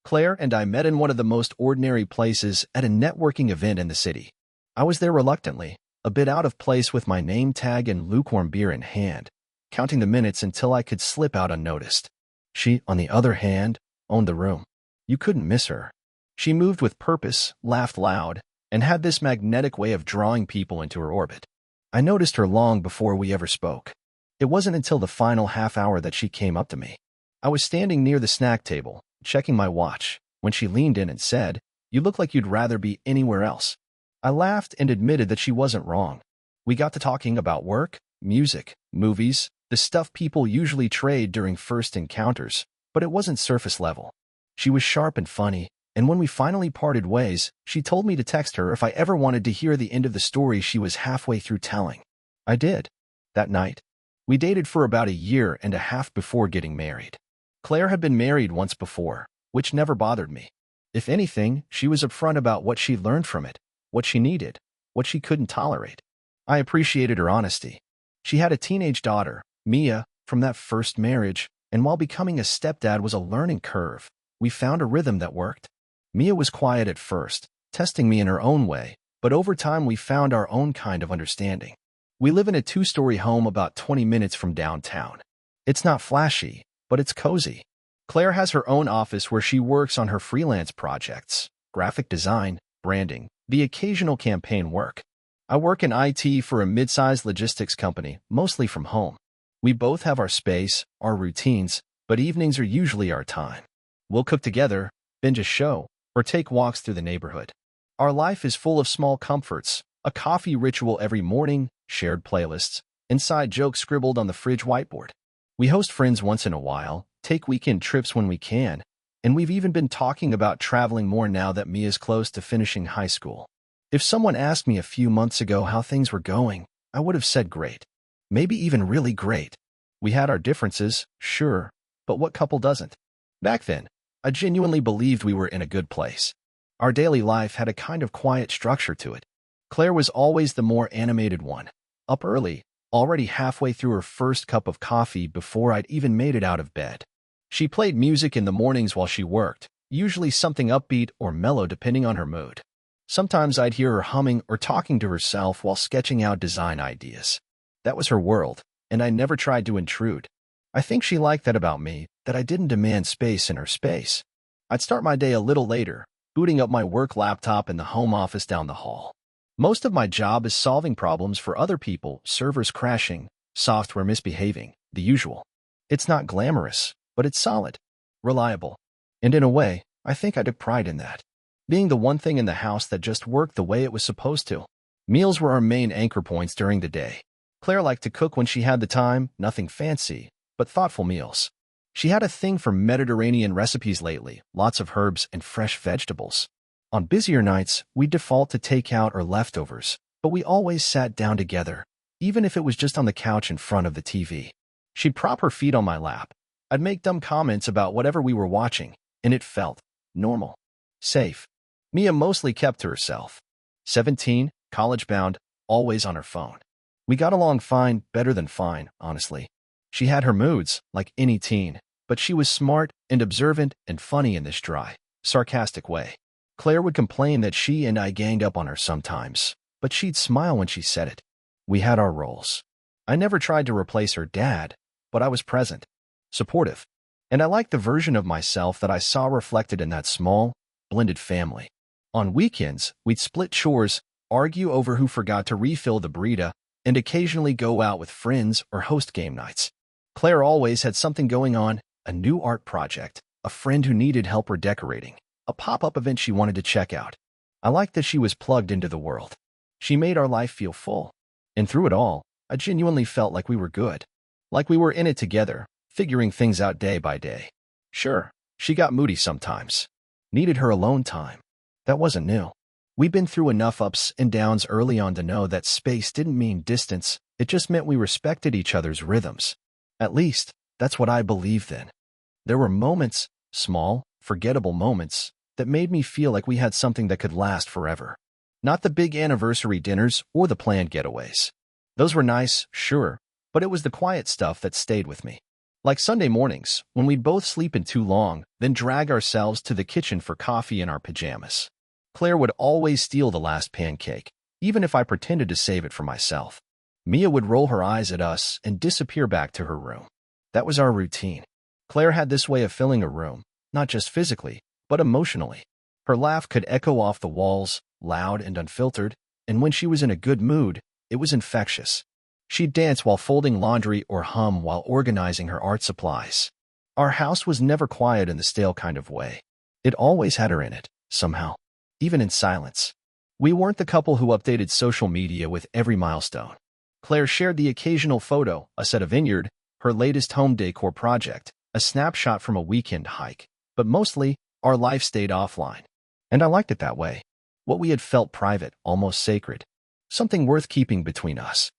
Claire and I met in one of the most ordinary places at a networking event in the city. I was there reluctantly, a bit out of place with my name tag and lukewarm beer in hand, counting the minutes until I could slip out unnoticed. She, on the other hand, owned the room. You couldn't miss her. She moved with purpose, laughed loud, and had this magnetic way of drawing people into her orbit. I noticed her long before we ever spoke. It wasn't until the final half hour that she came up to me. I was standing near the snack table, checking my watch, when she leaned in and said, "You look like you'd rather be anywhere else." I laughed and admitted that she wasn't wrong. We got to talking about work, music, movies, the stuff people usually trade during first encounters, but it wasn't surface level. She was sharp and funny, and when we finally parted ways, she told me to text her if I ever wanted to hear the end of the story she was halfway through telling. I did. That night. We dated for about a year and a half before getting married. Claire had been married once before, which never bothered me. If anything, she was upfront about what she learned from it, what she needed, what she couldn't tolerate. I appreciated her honesty. She had a teenage daughter, Mia, from that first marriage, and while becoming a stepdad was a learning curve, we found a rhythm that worked. Mia was quiet at first, testing me in her own way, but over time we found our own kind of understanding. We live in a 2-story home about 20 minutes from downtown. It's not flashy, but it's cozy. Claire has her own office where she works on her freelance projects, graphic design, branding, the occasional campaign work. I work in IT for a mid-sized logistics company, mostly from home. We both have our space, our routines, but evenings are usually our time. We'll cook together, binge a show, or take walks through the neighborhood. Our life is full of small comforts, a coffee ritual every morning, shared playlists, inside jokes scribbled on the fridge whiteboard. We host friends once in a while, take weekend trips when we can, and we've even been talking about traveling more now that Mia's close to finishing high school. If someone asked me a few months ago how things were going, I would have said great. Maybe even really great. We had our differences, sure, but what couple doesn't? Back then, I genuinely believed we were in a good place. Our daily life had a kind of quiet structure to it. Claire was always the more animated one, up early, already halfway through her first cup of coffee before I'd even made it out of bed. She played music in the mornings while she worked, usually something upbeat or mellow depending on her mood. Sometimes I'd hear her humming or talking to herself while sketching out design ideas. That was her world, and I never tried to intrude. I think she liked that about me, that I didn't demand space in her space. I'd start my day a little later, booting up my work laptop in the home office down the hall. Most of my job is solving problems for other people, servers crashing, software misbehaving, the usual. It's not glamorous, but it's solid, reliable. And in a way, I think I took pride in that. Being the one thing in the house that just worked the way it was supposed to. Meals were our main anchor points during the day. Claire liked to cook when she had the time, nothing fancy, but thoughtful meals. She had a thing for Mediterranean recipes lately, lots of herbs and fresh vegetables. On busier nights, we'd default to takeout or leftovers, but we always sat down together, even if it was just on the couch in front of the TV. She'd prop her feet on my lap. I'd make dumb comments about whatever we were watching, and it felt normal, safe. Mia mostly kept to herself. 17, college-bound, always on her phone. We got along fine, better than fine, honestly. She had her moods, like any teen, but she was smart and observant and funny in this dry, sarcastic way. Claire would complain that she and I ganged up on her sometimes, but she'd smile when she said it. We had our roles. I never tried to replace her dad, but I was present, supportive, and I liked the version of myself that I saw reflected in that small, blended family. On weekends, we'd split chores, argue over who forgot to refill the burrito, and occasionally go out with friends or host game nights. Claire always had something going on, a new art project, a friend who needed help redecorating, a pop-up event she wanted to check out. I liked that she was plugged into the world. She made our life feel full. And through it all, I genuinely felt like we were good. Like we were in it together, figuring things out day by day. Sure, she got moody sometimes. Needed her alone time. That wasn't new. We'd been through enough ups and downs early on to know that space didn't mean distance, it just meant we respected each other's rhythms. At least, that's what I believed then. There were moments, small, forgettable moments, that made me feel like we had something that could last forever. Not the big anniversary dinners or the planned getaways. Those were nice, sure, but it was the quiet stuff that stayed with me. Like Sunday mornings, when we'd both sleep in too long, then drag ourselves to the kitchen for coffee in our pajamas. Claire would always steal the last pancake, even if I pretended to save it for myself. Mia would roll her eyes at us and disappear back to her room. That was our routine. Claire had this way of filling a room, not just physically, but emotionally. Her laugh could echo off the walls, loud and unfiltered, and when she was in a good mood, it was infectious. She'd dance while folding laundry or hum while organizing her art supplies. Our house was never quiet in the stale kind of way. It always had her in it, somehow, even in silence. We weren't the couple who updated social media with every milestone. Claire shared the occasional photo, a set of vineyard, her latest home decor project, a snapshot from a weekend hike, but mostly, our life stayed offline. And I liked it that way. What we had felt private, almost sacred. Something worth keeping between us.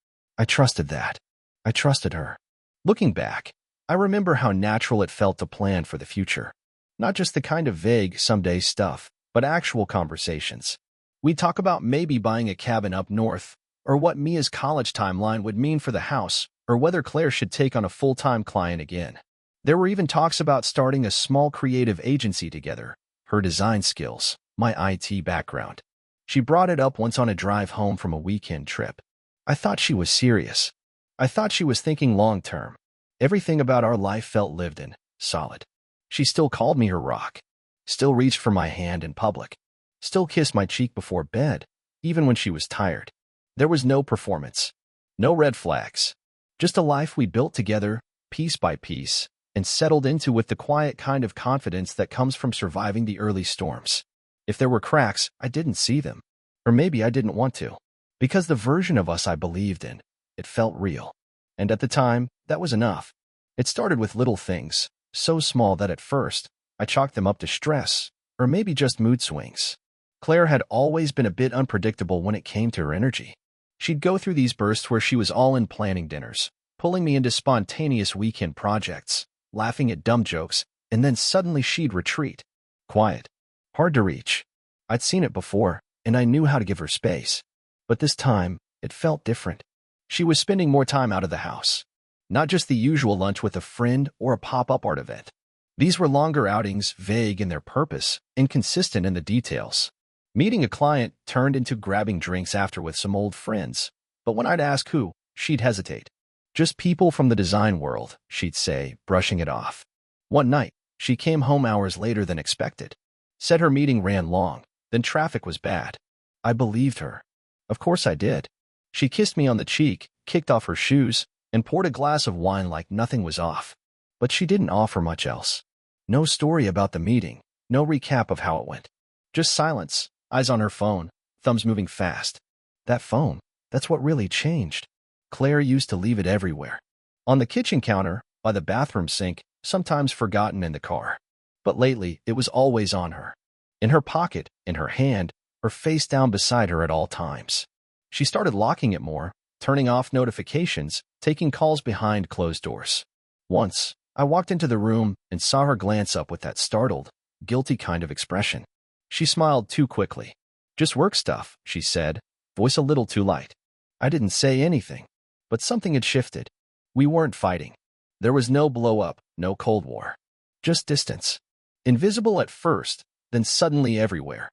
I trusted that. I trusted her. Looking back, I remember how natural it felt to plan for the future. Not just the kind of vague, someday stuff, but actual conversations. We'd talk about maybe buying a cabin up north, or what Mia's college timeline would mean for the house, or whether Claire should take on a full-time client again. There were even talks about starting a small creative agency together, her design skills, my IT background. She brought it up once on a drive home from a weekend trip. I thought she was serious. I thought she was thinking long-term. Everything about our life felt lived in, solid. She still called me her rock. Still reached for my hand in public. Still kissed my cheek before bed, even when she was tired. There was no performance. No red flags. Just a life we built together, piece by piece, and settled into with the quiet kind of confidence that comes from surviving the early storms. If there were cracks, I didn't see them. Or maybe I didn't want to. Because the version of us I believed in, it felt real. And at the time, that was enough. It started with little things, so small that at first, I chalked them up to stress, or maybe just mood swings. Claire had always been a bit unpredictable when it came to her energy. She'd go through these bursts where she was all in planning dinners, pulling me into spontaneous weekend projects, laughing at dumb jokes, and then suddenly she'd retreat. Quiet. Hard to reach. I'd seen it before, and I knew how to give her space. But this time, it felt different. She was spending more time out of the house. Not just the usual lunch with a friend or a pop-up art event. These were longer outings, vague in their purpose, inconsistent in the details. Meeting a client turned into grabbing drinks after with some old friends. But when I'd ask who, she'd hesitate. Just people from the design world, she'd say, brushing it off. One night, she came home hours later than expected. Said her meeting ran long, then traffic was bad. I believed her. Of course I did. She kissed me on the cheek, kicked off her shoes, and poured a glass of wine like nothing was off. But she didn't offer much else. No story about the meeting, no recap of how it went. Just silence, eyes on her phone, thumbs moving fast. That phone, that's what really changed. Claire used to leave it everywhere. On the kitchen counter, by the bathroom sink, sometimes forgotten in the car. But lately, it was always on her. In her pocket, in her hand, her face down beside her at all times. She started locking it more, turning off notifications, taking calls behind closed doors. Once, I walked into the room and saw her glance up with that startled, guilty kind of expression. She smiled too quickly. Just work stuff, she said, voice a little too light. I didn't say anything, but something had shifted. We weren't fighting. There was no blow-up, no Cold War. Just distance. Invisible at first, then suddenly everywhere.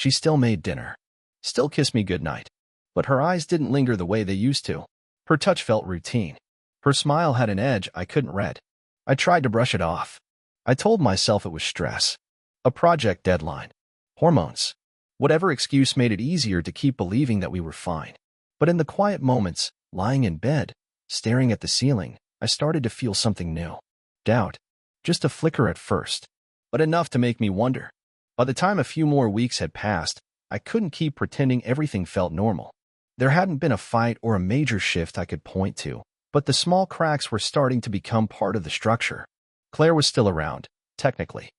She still made dinner. Still kissed me goodnight. But her eyes didn't linger the way they used to. Her touch felt routine. Her smile had an edge I couldn't read. I tried to brush it off. I told myself it was stress. A project deadline. Hormones. Whatever excuse made it easier to keep believing that we were fine. But in the quiet moments, lying in bed, staring at the ceiling, I started to feel something new. Doubt. Just a flicker at first. But enough to make me wonder. By the time a few more weeks had passed, I couldn't keep pretending everything felt normal. There hadn't been a fight or a major shift I could point to, but the small cracks were starting to become part of the structure. Claire was still around, technically.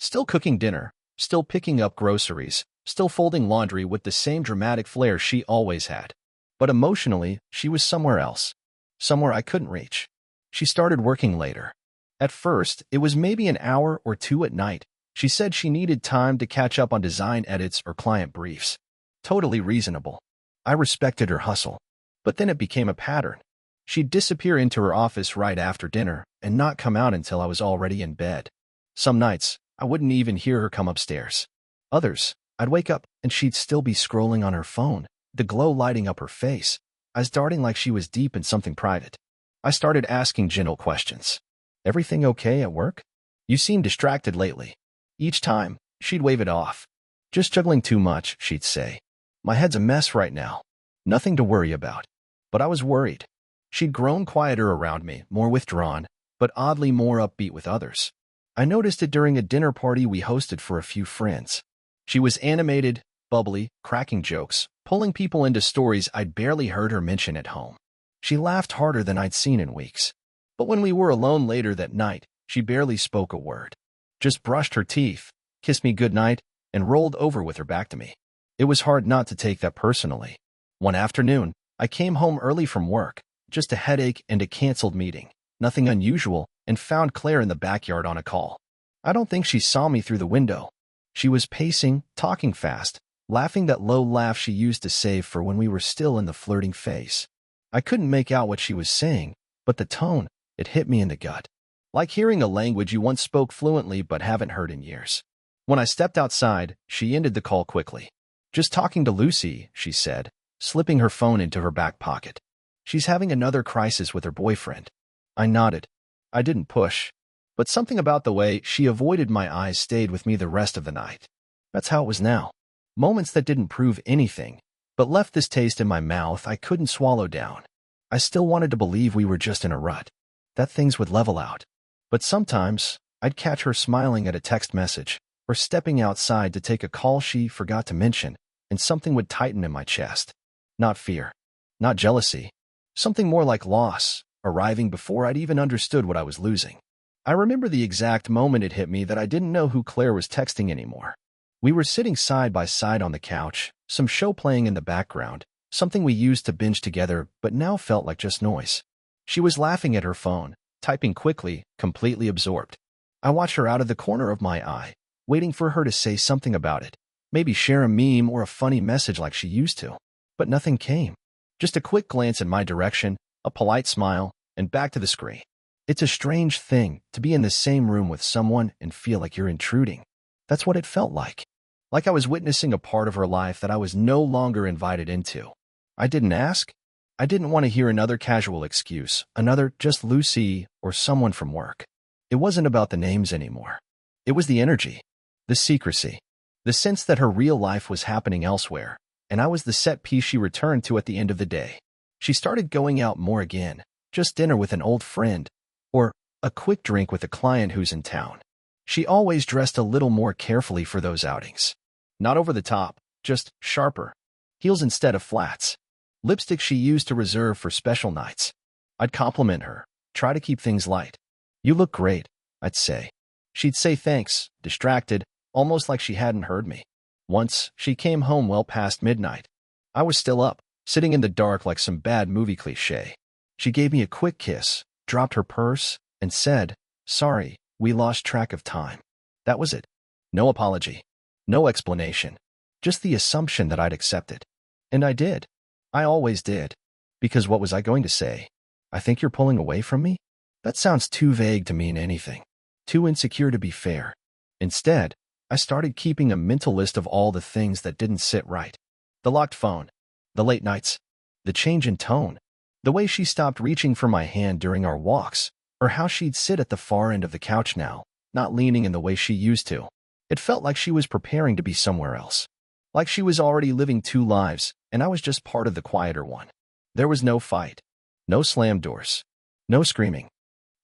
Still cooking dinner, still picking up groceries, still folding laundry with the same dramatic flair she always had. But emotionally, she was somewhere else. Somewhere I couldn't reach. She started working later. At first, it was maybe an hour or two at night. She said she needed time to catch up on design edits or client briefs. Totally reasonable. I respected her hustle. But then it became a pattern. She'd disappear into her office right after dinner and not come out until I was already in bed. Some nights, I wouldn't even hear her come upstairs. Others, I'd wake up and she'd still be scrolling on her phone, the glow lighting up her face, eyes darting like she was deep in something private. I started asking gentle questions. Everything okay at work? You seem distracted lately. Each time, she'd wave it off. Just juggling too much, she'd say. My head's a mess right now. Nothing to worry about. But I was worried. She'd grown quieter around me, more withdrawn, but oddly more upbeat with others. I noticed it during a dinner party we hosted for a few friends. She was animated, bubbly, cracking jokes, pulling people into stories I'd barely heard her mention at home. She laughed harder than I'd seen in weeks. But when we were alone later that night, she barely spoke a word. Just brushed her teeth, kissed me goodnight, and rolled over with her back to me. It was hard not to take that personally. One afternoon, I came home early from work, just a headache and a canceled meeting. Nothing unusual, and found Claire in the backyard on a call. I don't think she saw me through the window. She was pacing, talking fast, laughing that low laugh she used to save for when we were still in the flirting phase. I couldn't make out what she was saying, but the tone, it hit me in the gut. Like hearing a language you once spoke fluently but haven't heard in years. When I stepped outside, she ended the call quickly. Just talking to Lucy, she said, slipping her phone into her back pocket. She's having another crisis with her boyfriend. I nodded. I didn't push. But something about the way she avoided my eyes stayed with me the rest of the night. That's how it was now. Moments that didn't prove anything, but left this taste in my mouth I couldn't swallow down. I still wanted to believe we were just in a rut, that things would level out. But sometimes, I'd catch her smiling at a text message, or stepping outside to take a call she forgot to mention, and something would tighten in my chest. Not fear. Not jealousy. Something more like loss, arriving before I'd even understood what I was losing. I remember the exact moment it hit me that I didn't know who Claire was texting anymore. We were sitting side by side on the couch, some show playing in the background, something we used to binge together but now felt like just noise. She was laughing at her phone, typing quickly, completely absorbed. I watched her out of the corner of my eye, waiting for her to say something about it, maybe share a meme or a funny message like she used to. But nothing came. Just a quick glance in my direction, a polite smile, and back to the screen. It's a strange thing to be in the same room with someone and feel like you're intruding. That's what it felt like. Like I was witnessing a part of her life that I was no longer invited into. I didn't ask. I didn't want to hear another casual excuse, another just Lucy or someone from work. It wasn't about the names anymore. It was the energy, the secrecy, the sense that her real life was happening elsewhere, and I was the set piece she returned to at the end of the day. She started going out more again, just dinner with an old friend, or a quick drink with a client who's in town. She always dressed a little more carefully for those outings. Not over the top, just sharper. Heels instead of flats. Lipstick she used to reserve for special nights. I'd compliment her, try to keep things light. You look great, I'd say. She'd say thanks, distracted, almost like she hadn't heard me. Once, she came home well past midnight. I was still up, sitting in the dark like some bad movie cliché. She gave me a quick kiss, dropped her purse, and said, "Sorry, we lost track of time." That was it. No apology. No explanation. Just the assumption that I'd accept it. And I did. I always did. Because what was I going to say? I think you're pulling away from me? That sounds too vague to mean anything. Too insecure to be fair. Instead, I started keeping a mental list of all the things that didn't sit right. The locked phone. The late nights. The change in tone. The way she stopped reaching for my hand during our walks, or how she'd sit at the far end of the couch now, not leaning in the way she used to. It felt like she was preparing to be somewhere else. Like she was already living two lives, and I was just part of the quieter one. There was no fight. No slammed doors. No screaming.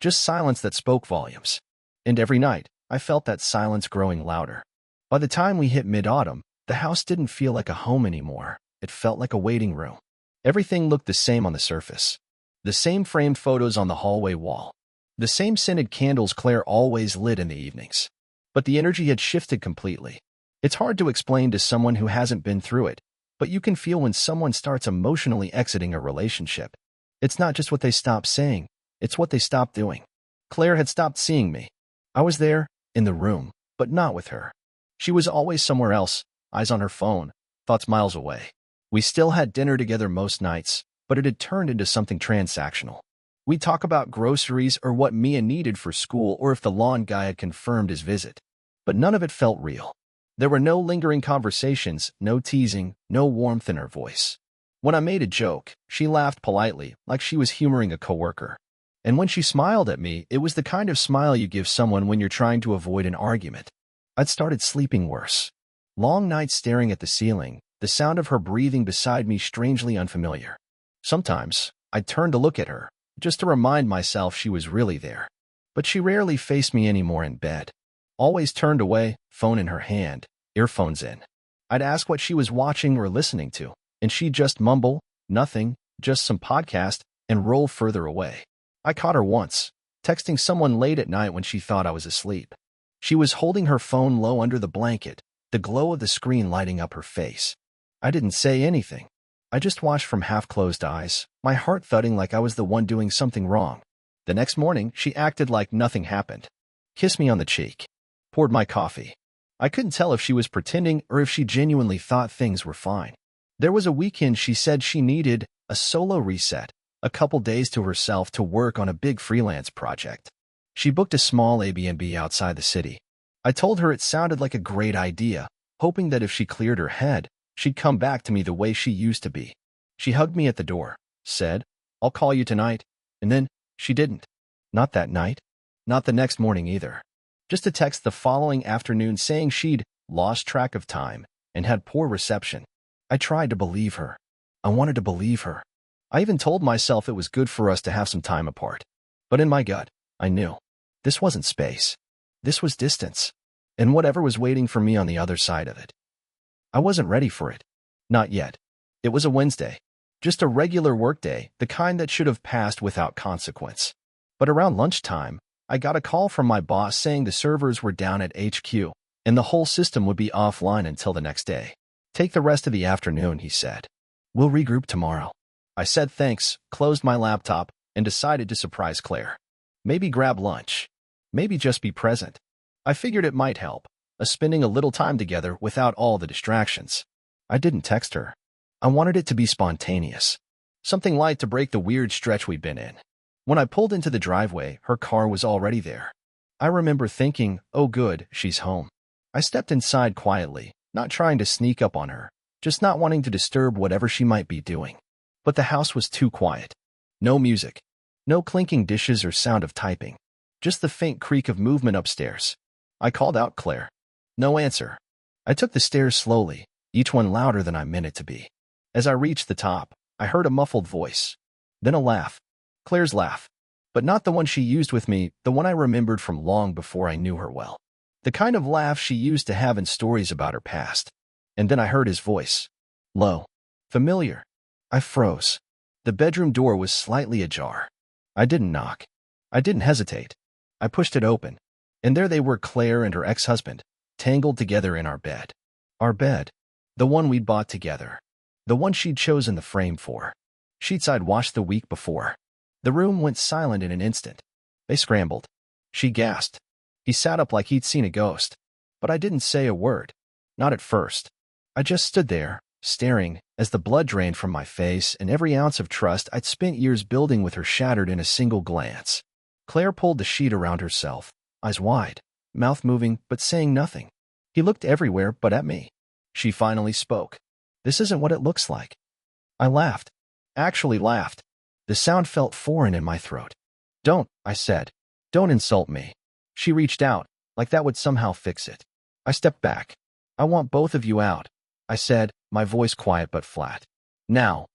Just silence that spoke volumes. And every night, I felt that silence growing louder. By the time we hit mid-autumn, the house didn't feel like a home anymore. It felt like a waiting room. Everything looked the same on the surface. The same framed photos on the hallway wall. The same scented candles Claire always lit in the evenings. But the energy had shifted completely. It's hard to explain to someone who hasn't been through it, but you can feel when someone starts emotionally exiting a relationship. It's not just what they stop saying, it's what they stop doing. Claire had stopped seeing me. I was there, in the room, but not with her. She was always somewhere else, eyes on her phone, thoughts miles away. We still had dinner together most nights, but it had turned into something transactional. We'd talk about groceries or what Mia needed for school or if the lawn guy had confirmed his visit. But none of it felt real. There were no lingering conversations, no teasing, no warmth in her voice. When I made a joke, she laughed politely, like she was humoring a coworker. And when she smiled at me, it was the kind of smile you give someone when you're trying to avoid an argument. I'd started sleeping worse. Long nights staring at the ceiling, the sound of her breathing beside me strangely unfamiliar. Sometimes, I'd turn to look at her, just to remind myself she was really there. But she rarely faced me anymore in bed. Always turned away, phone in her hand, earphones in. I'd ask what she was watching or listening to, and she'd just mumble, nothing, just some podcast, and roll further away. I caught her once, texting someone late at night when she thought I was asleep. She was holding her phone low under the blanket, the glow of the screen lighting up her face. I didn't say anything. I just watched from half-closed eyes, my heart thudding like I was the one doing something wrong. The next morning, she acted like nothing happened. Kissed me on the cheek. Poured my coffee. I couldn't tell if she was pretending or if she genuinely thought things were fine. There was a weekend she said she needed a solo reset, a couple days to herself to work on a big freelance project. She booked a small Airbnb outside the city. I told her it sounded like a great idea, hoping that if she cleared her head, she'd come back to me the way she used to be. She hugged me at the door, said, "I'll call you tonight," and then she didn't. Not that night. Not the next morning either. Just a text the following afternoon saying she'd lost track of time and had poor reception. I tried to believe her. I wanted to believe her. I even told myself it was good for us to have some time apart. But in my gut, I knew. This wasn't space. This was distance. And whatever was waiting for me on the other side of it. I wasn't ready for it. Not yet. It was a Wednesday. Just a regular workday, the kind that should have passed without consequence. But around lunchtime, I got a call from my boss saying the servers were down at HQ, and the whole system would be offline until the next day. "Take the rest of the afternoon," he said. "We'll regroup tomorrow." I said thanks, closed my laptop, and decided to surprise Claire. Maybe grab lunch. Maybe just be present. I figured it might help, spending a little time together without all the distractions. I didn't text her. I wanted it to be spontaneous. Something light to break the weird stretch we'd been in. When I pulled into the driveway, her car was already there. I remember thinking, oh good, she's home. I stepped inside quietly, not trying to sneak up on her, just not wanting to disturb whatever she might be doing. But the house was too quiet. No music. No clinking dishes or sound of typing. Just the faint creak of movement upstairs. I called out Claire. No answer. I took the stairs slowly, each one louder than I meant it to be. As I reached the top, I heard a muffled voice. Then a laugh. Claire's laugh. But not the one she used with me, the one I remembered from long before I knew her well. The kind of laugh she used to have in stories about her past. And then I heard his voice. Low. Familiar. I froze. The bedroom door was slightly ajar. I didn't knock. I didn't hesitate. I pushed it open. And there they were, Claire and her ex-husband, tangled together in our bed. Our bed. The one we'd bought together. The one she'd chosen the frame for. Sheets I'd washed the week before. The room went silent in an instant. They scrambled. She gasped. He sat up like he'd seen a ghost. But I didn't say a word. Not at first. I just stood there, staring, as the blood drained from my face and every ounce of trust I'd spent years building with her shattered in a single glance. Claire pulled the sheet around herself, eyes wide, mouth moving but saying nothing. He looked everywhere but at me. She finally spoke. This isn't what it looks like. I laughed. Actually laughed. The sound felt foreign in my throat. Don't, I said. Don't insult me. She reached out, like that would somehow fix it. I stepped back. I want both of you out, I said, my voice quiet but flat. Now.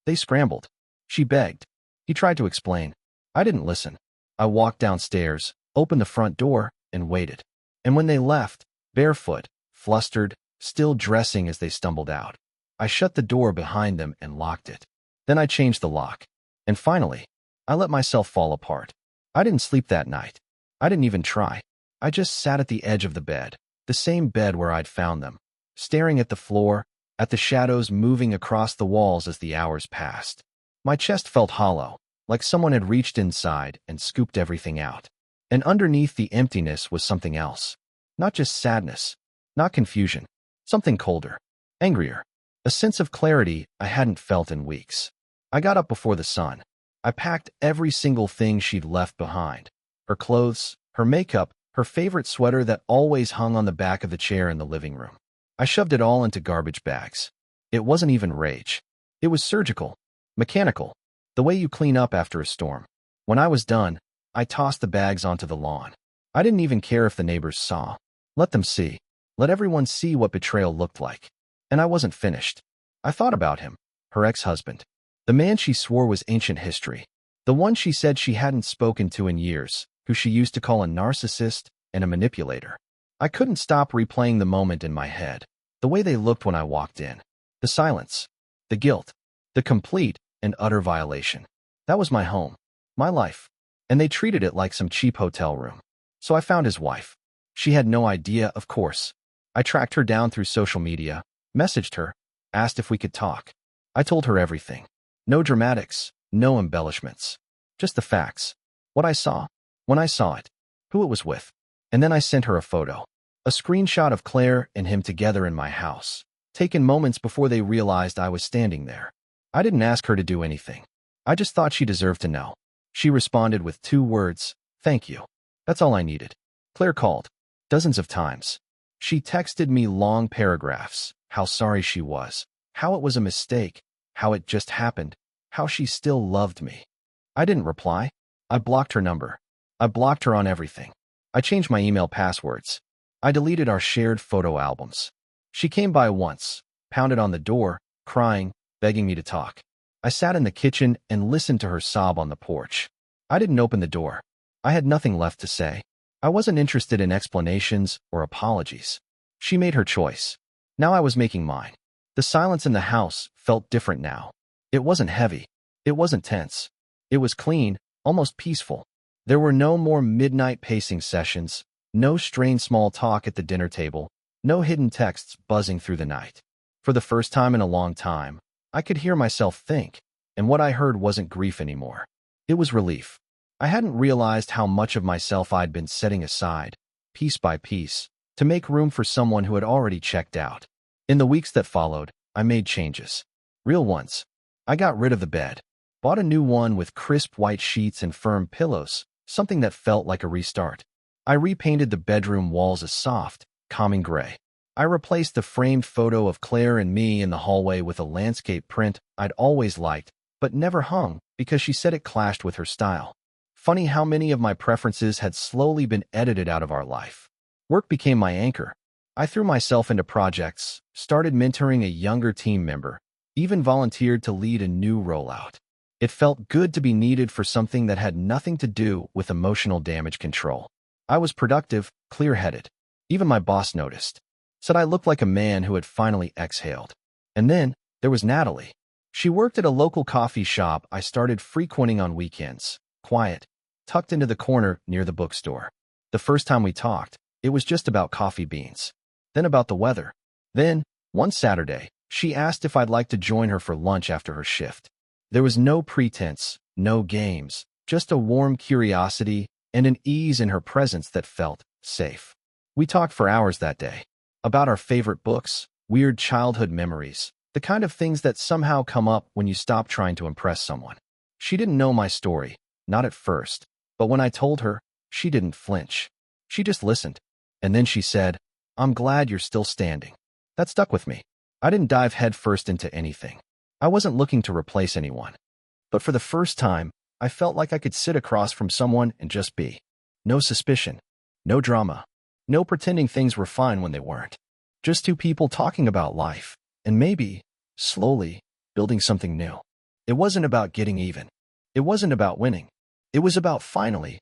They scrambled. She begged. He tried to explain. I didn't listen. I walked downstairs, opened the front door, and waited. And when they left, barefoot, flustered, still dressing as they stumbled out, I shut the door behind them and locked it. Then I changed the lock. And finally, I let myself fall apart. I didn't sleep that night. I didn't even try. I just sat at the edge of the bed, the same bed where I'd found them, staring at the floor, at the shadows moving across the walls as the hours passed. My chest felt hollow, like someone had reached inside and scooped everything out. And underneath the emptiness was something else. Not just sadness, not confusion, something colder, angrier, a sense of clarity I hadn't felt in weeks. I got up before the sun. I packed every single thing she'd left behind. Her clothes, her makeup, her favorite sweater that always hung on the back of the chair in the living room. I shoved it all into garbage bags. It wasn't even rage. It was surgical, mechanical, the way you clean up after a storm. When I was done, I tossed the bags onto the lawn. I didn't even care if the neighbors saw. Let them see. Let everyone see what betrayal looked like. And I wasn't finished. I thought about him, her ex-husband. The man she swore was ancient history. The one she said she hadn't spoken to in years, who she used to call a narcissist and a manipulator. I couldn't stop replaying the moment in my head. The way they looked when I walked in. The silence. The guilt. The complete and utter violation. That was my home. My life. And they treated it like some cheap hotel room. So I found his wife. She had no idea, of course. I tracked her down through social media, messaged her, asked if we could talk. I told her everything. No dramatics, no embellishments. Just the facts. What I saw, when I saw it, who it was with. And then I sent her a photo. A screenshot of Claire and him together in my house, taken moments before they realized I was standing there. I didn't ask her to do anything. I just thought she deserved to know. She responded with 2 words, "Thank you." That's all I needed. Claire called. Dozens of times. She texted me long paragraphs, how sorry she was, how it was a mistake, how it just happened, how she still loved me. I didn't reply. I blocked her number. I blocked her on everything. I changed my email passwords. I deleted our shared photo albums. She came by once, pounded on the door, crying, begging me to talk. I sat in the kitchen and listened to her sob on the porch. I didn't open the door. I had nothing left to say. I wasn't interested in explanations or apologies. She made her choice. Now I was making mine. The silence in the house felt different now. It wasn't heavy. It wasn't tense. It was clean, almost peaceful. There were no more midnight pacing sessions, no strained small talk at the dinner table, no hidden texts buzzing through the night. For the first time in a long time, I could hear myself think, and what I heard wasn't grief anymore. It was relief. I hadn't realized how much of myself I'd been setting aside, piece by piece, to make room for someone who had already checked out. In the weeks that followed, I made changes. Real ones. I got rid of the bed. Bought a new one with crisp white sheets and firm pillows, something that felt like a restart. I repainted the bedroom walls a soft, calming gray. I replaced the framed photo of Claire and me in the hallway with a landscape print I'd always liked, but never hung because she said it clashed with her style. Funny how many of my preferences had slowly been edited out of our life. Work became my anchor. I threw myself into projects, started mentoring a younger team member, even volunteered to lead a new rollout. It felt good to be needed for something that had nothing to do with emotional damage control. I was productive, clear-headed. Even my boss noticed. Said I looked like a man who had finally exhaled. And then, there was Natalie. She worked at a local coffee shop I started frequenting on weekends. Quiet, tucked into the corner near the bookstore. The first time we talked, it was just about coffee beans. Then about the weather. Then, one Saturday, she asked if I'd like to join her for lunch after her shift. There was no pretense, no games, just a warm curiosity and an ease in her presence that felt safe. We talked for hours that day. About our favorite books, weird childhood memories, the kind of things that somehow come up when you stop trying to impress someone. She didn't know my story, not at first, but when I told her, she didn't flinch. She just listened. And then she said, "I'm glad you're still standing." That stuck with me. I didn't dive headfirst into anything. I wasn't looking to replace anyone. But for the first time, I felt like I could sit across from someone and just be. No suspicion. No drama. No pretending things were fine when they weren't. Just 2 people talking about life, and maybe, slowly, building something new. It wasn't about getting even. It wasn't about winning. It was about finally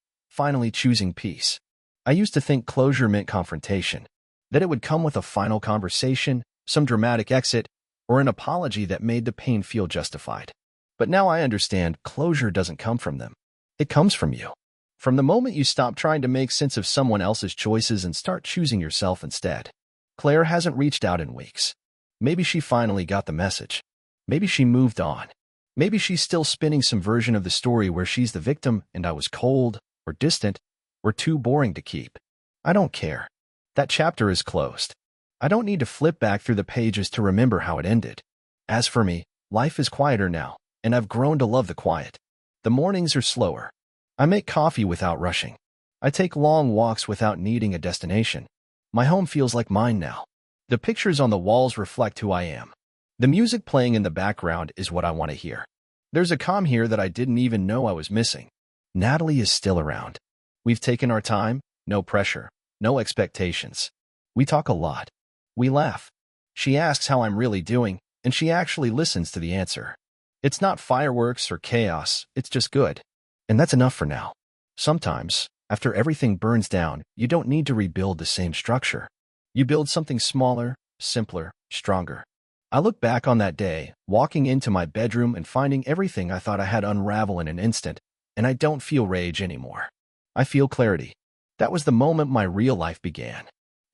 choosing peace. I used to think closure meant confrontation, that it would come with a final conversation, some dramatic exit, or an apology that made the pain feel justified. But now I understand closure doesn't come from them. It comes from you. From the moment you stop trying to make sense of someone else's choices and start choosing yourself instead. Claire hasn't reached out in weeks. Maybe she finally got the message. Maybe she moved on. Maybe she's still spinning some version of the story where she's the victim and I was cold, or distant, or too boring to keep. I don't care. That chapter is closed. I don't need to flip back through the pages to remember how it ended. As for me, life is quieter now. and I've grown to love the quiet. The mornings are slower. I make coffee without rushing. I take long walks without needing a destination. My home feels like mine now. The pictures on the walls reflect who I am. The music playing in the background is what I want to hear. There's a calm here that I didn't even know I was missing. Natalie is still around. We've taken our time, no pressure, no expectations. We talk a lot. We laugh. She asks how I'm really doing, and she actually listens to the answer. It's not fireworks or chaos, it's just good. And that's enough for now. Sometimes, after everything burns down, you don't need to rebuild the same structure. You build something smaller, simpler, stronger. I look back on that day, walking into my bedroom and finding everything I thought I had unravel in an instant, and I don't feel rage anymore. I feel clarity. That was the moment my real life began.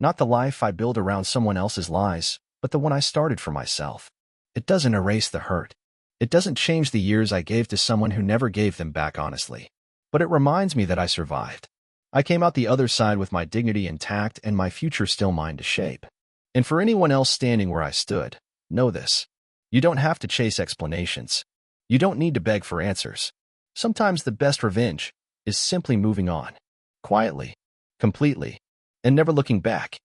Not the life I built around someone else's lies, but the one I started for myself. It doesn't erase the hurt. It doesn't change the years I gave to someone who never gave them back honestly. But it reminds me that I survived. I came out the other side with my dignity intact and my future still mine to shape. And for anyone else standing where I stood, know this. You don't have to chase explanations. You don't need to beg for answers. Sometimes the best revenge is simply moving on. Quietly, completely, and never looking back.